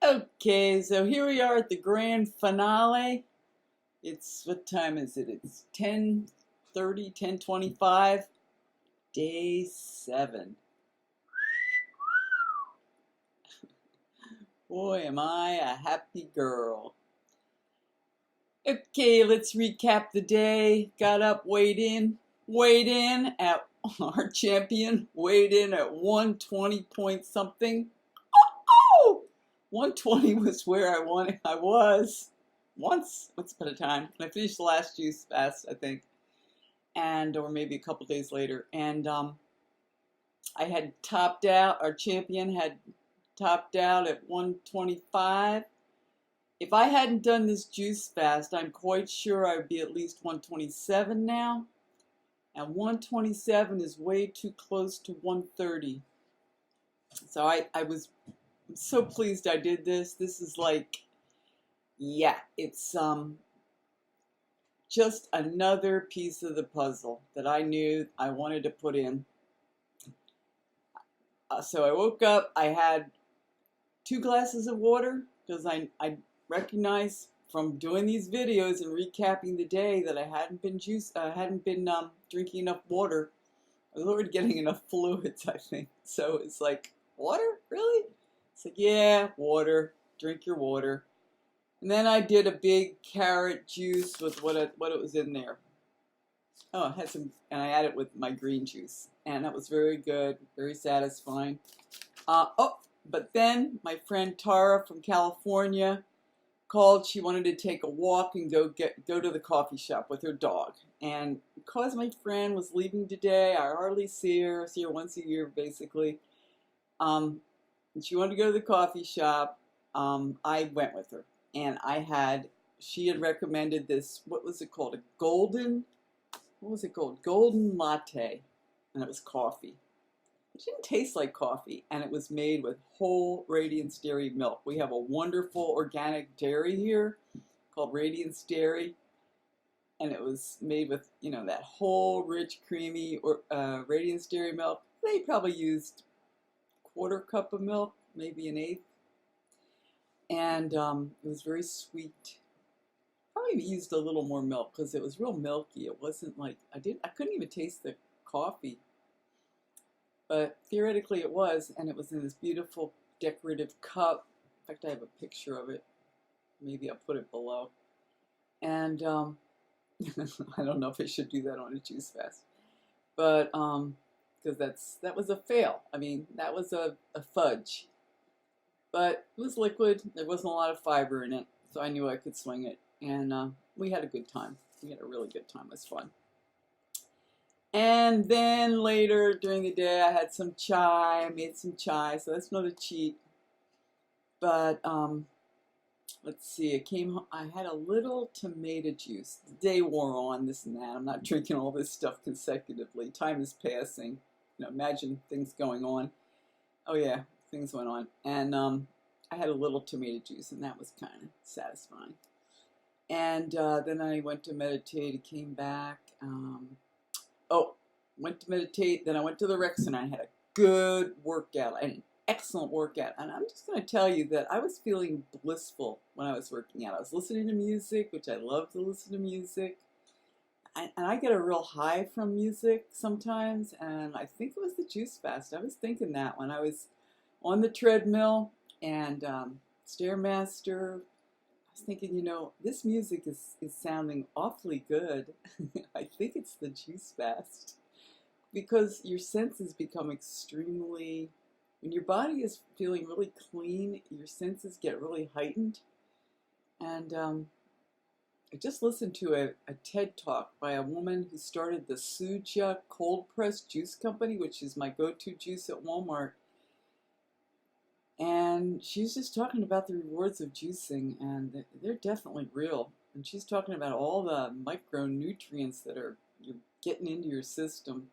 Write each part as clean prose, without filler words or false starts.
Okay, so here we are at the grand finale. What time is it? It's 10:30, 10:25, day 7. Boy, am I a happy girl. Okay, let's recap the day. Got up, weighed in at our champion, weighed in at 120 point something. Oh! 120 was where I was once upon a time. I finished the last juice fast, I think, and or maybe a couple days later. And I had topped out. Our champion had topped out at 125. If I hadn't done this juice fast, I'm quite sure I would be at least 127 now. And 127 is way too close to 130. So I'm so pleased I did this. This is like, yeah, it's just another piece of the puzzle that I knew I wanted to put in. So I woke up, I had 2 glasses of water because I recognized from doing these videos and recapping the day that I hadn't been drinking enough water. I was already getting enough fluids, I think. So it's like, water? Really? It's like, yeah, water. Drink your water. And then I did a big carrot juice with what it was in there. Oh, it had some, and I added it with my green juice. And that was very good, very satisfying. But then my friend Tara from California called. She wanted to take a walk and go to the coffee shop with her dog. And because my friend was leaving today, I hardly see her once a year basically. And she wanted to go to the coffee shop. I went with her, and she had recommended this. What was it called? Golden latte, and it was coffee. It didn't taste like coffee, and it was made with whole Radiance Dairy milk. We have a wonderful organic dairy here called Radiance Dairy, and it was made with, that whole, rich, creamy Radiance Dairy milk. They probably used a 1/4 cup of milk, maybe an 1/8, and it was very sweet. Probably used a little more milk because it was real milky. It wasn't like, I couldn't even taste the coffee. But theoretically it was, and it was in this beautiful decorative cup. In fact, I have a picture of it. Maybe I'll put it below. And I don't know if I should do that on a juice fast. But because that was a fail. I mean, that was a fudge. But it was liquid. There wasn't a lot of fiber in it, so I knew I could swing it. And we had a good time. We had a really good time. It was fun. And then later during the day, I had some chai. I made some chai, so that's not a cheat. But let's see. I had a little tomato juice. The day wore on, this and that. I'm not drinking all this stuff consecutively. Time is passing. Imagine things going on. Oh yeah, things went on. And I had a little tomato juice, and that was kind of satisfying. And then I went to meditate. Came back. Went to meditate, then I went to the rec center. I had a good workout, an excellent workout. And I'm just going to tell you that I was feeling blissful when I was working out. I was listening to music, which I love to listen to music. And I get a real high from music sometimes, and I think it was the juice fast. I was thinking that when I was on the treadmill and Stairmaster. I was thinking, this music is sounding awfully good. I think it's the juice fast. Because your senses become extremely, when your body is feeling really clean, your senses get really heightened. And I just listened to a TED Talk by a woman who started the Suja Cold Pressed Juice Company, which is my go-to juice at Walmart. And she's just talking about the rewards of juicing, and they're definitely real. And she's talking about all the micronutrients that you're getting into your system,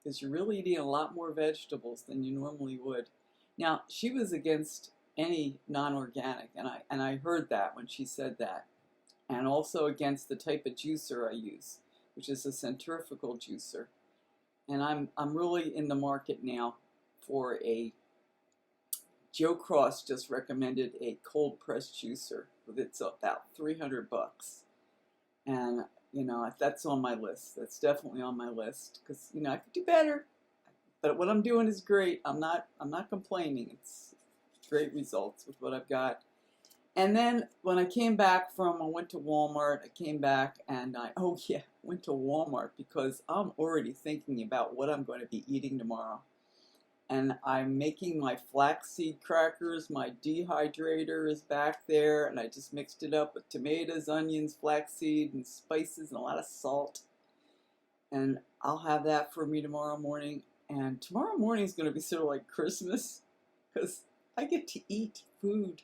because you're really eating a lot more vegetables than you normally would. Now, she was against any non-organic, and I heard that when she said that, and also against the type of juicer I use, which is a centrifugal juicer. And I'm really in the market now for a Joe Cross just recommended a cold pressed juicer. It's about $300, and that's on my list. That's definitely on my list because I could do better, but what I'm doing is great. I'm not complaining. It's great results with what I've got. And then when I came back I went to Walmart. I came back and went to Walmart because I'm already thinking about what I'm going to be eating tomorrow. And I'm making my flaxseed crackers. My dehydrator is back there, and I just mixed it up with tomatoes, onions, flaxseed, and spices, and a lot of salt. And I'll have that for me tomorrow morning. And tomorrow morning is going to be sort of like Christmas because I get to eat food.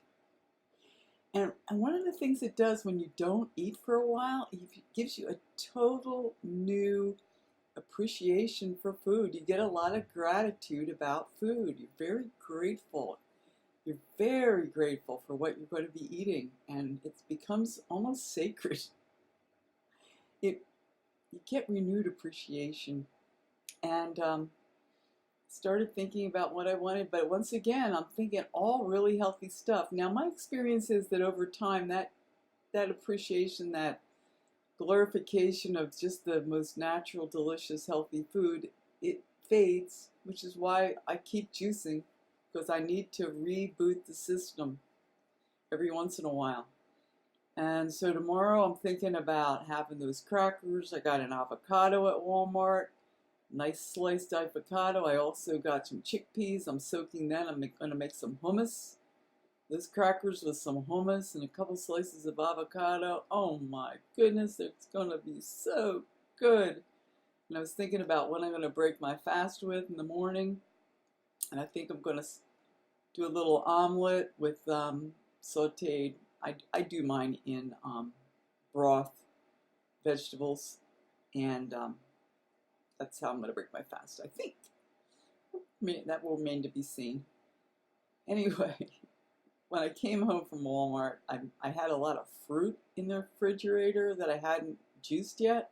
And one of the things it does when you don't eat for a while, it gives you a total new appreciation for food. You get a lot of gratitude about food. You're very grateful. You're very grateful for what you're going to be eating, and it becomes almost sacred. You get renewed appreciation, and started thinking about what I wanted, but once again, I'm thinking all really healthy stuff. Now, my experience is that over time, that appreciation, that glorification of just the most natural, delicious, healthy food, it fades, which is why I keep juicing, because I need to reboot the system every once in a while. And so tomorrow I'm thinking about having those crackers. I got an avocado at Walmart. Nice sliced avocado. I also got some chickpeas. I'm soaking that. I'm going to make some hummus. Those crackers with some hummus and a couple slices of avocado. Oh my goodness, it's going to be so good. And I was thinking about what I'm going to break my fast with in the morning. And I think I'm going to do a little omelet with sauteed. I do mine in broth, vegetables, and that's how I'm going to break my fast, I think. That will remain to be seen. Anyway, when I came home from Walmart, I had a lot of fruit in the refrigerator that I hadn't juiced yet.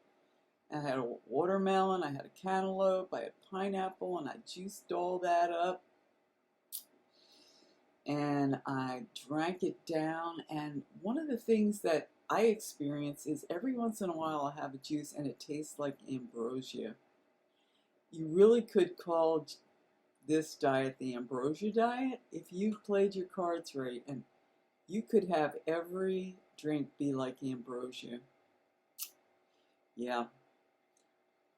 I had a watermelon, I had a cantaloupe, I had pineapple, and I juiced all that up. And I drank it down. And one of the things that I experience is every once in a while I have a juice and it tastes like ambrosia. You really could call this diet the ambrosia diet if you played your cards right, and you could have every drink be like ambrosia. Yeah.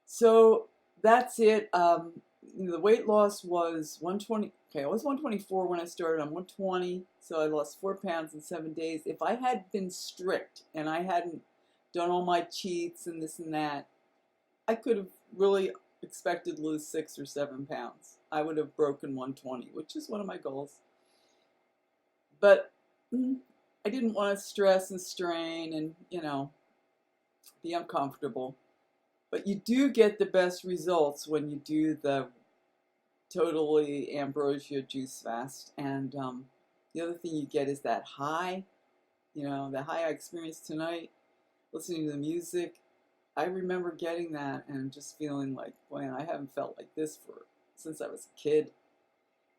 So that's it. The weight loss was 120. Okay, I was 124 when I started. I'm 120, so I lost 4 pounds in 7 days. If I had been strict and I hadn't done all my cheats and this and that, I could have really expected to lose 6 or 7 pounds. I would have broken 120, which is one of my goals. But I didn't want to stress and strain and, be uncomfortable. But you do get the best results when you do the totally ambrosia juice fast. And the other thing you get is that high, the high I experienced tonight, listening to the music. I remember getting that and just feeling like, man, I haven't felt like this since I was a kid.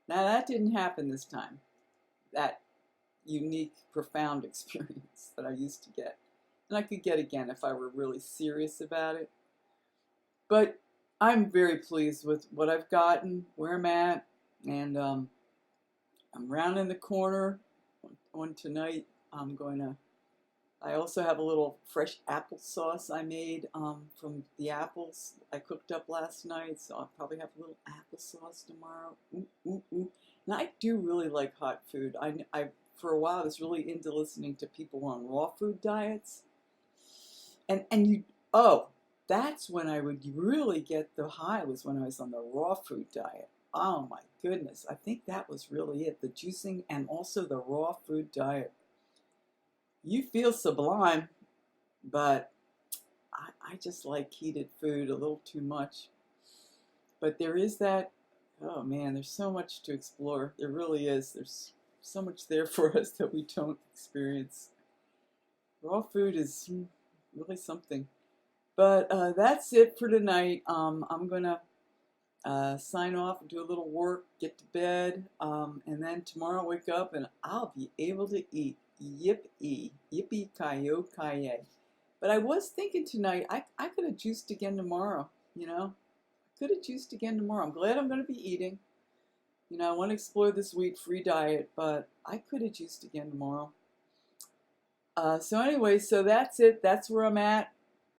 Now that didn't happen this time. That unique, profound experience that I used to get. And I could get again if I were really serious about it. But I'm very pleased with what I've gotten, where I'm at, and I'm rounding the corner on tonight. I also have a little fresh applesauce I made from the apples I cooked up last night, so I'll probably have a little applesauce tomorrow. And I do really like hot food. I for a while I was really into listening to people on raw food diets, that's when I would really get the high, was when I was on the raw food diet. Oh my goodness, I think that was really it, the juicing and also the raw food diet. You feel sublime, but I just like heated food a little too much. But there is that, oh man, there's so much to explore. There really is. There's so much there for us that we don't experience. Raw food is really something. But that's it for tonight. I'm going to sign off and do a little work, get to bed, and then tomorrow wake up and I'll be able to eat. Yippee, yippee ki-yo. But I was thinking tonight, I could have juiced again tomorrow, you know? I could have juiced again tomorrow. I'm glad I'm going to be eating. You know, I want to explore this wheat-free diet, but I could have juiced again tomorrow. So anyway, so that's it. That's where I'm at.